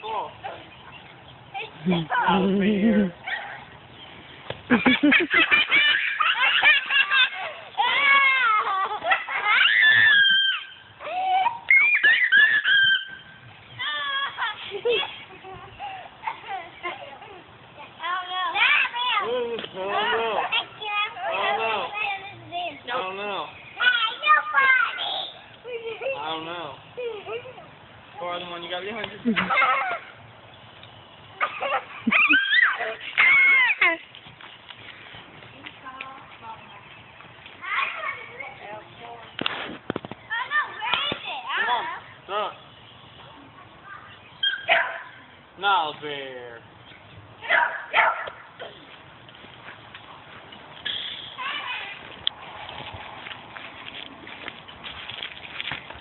off. Not fair. I don't know. For the one you got 800. Come on, Now bear.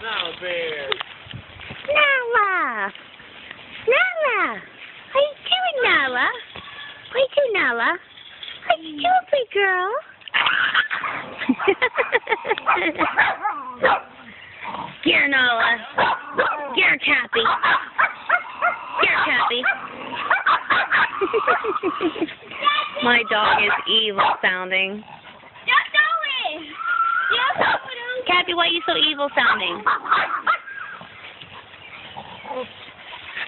Now bear. Nala! Nala! How you doing, Nala? What you doing, Nala? How you doing, big girl? Here, Nala. Here, Cappy. Here, Cappy. My dog is evil sounding. Cappy, why are you so evil sounding?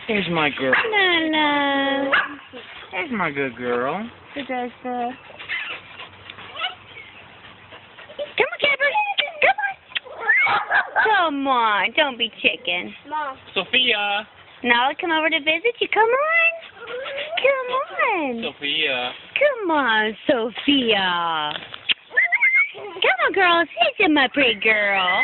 Here's my girl. Nala. There's my good girl. Who does the... Come on, Cappy. Come on, don't be chicken. Mom. Sophia. Nala, come over to visit you. Come on. Come on. Sophia. Come on, Sophia. Come on, girl. Sit in my pretty girl.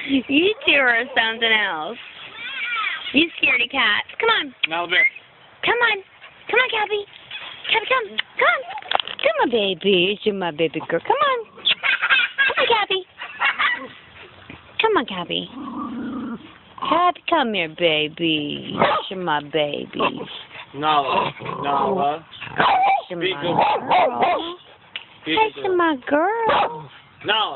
You two are something else. You scaredy cats. Come on. Now bear. Come on. Come on, Cappy. Cappy, come. Come. Come on, baby. You're my baby girl. Come on. Come on, Cappy. Come on, Cappy. Cappy, come here, baby. You're my baby. Nala. You're Be my good. girl. Be That's good. my girl. Nala.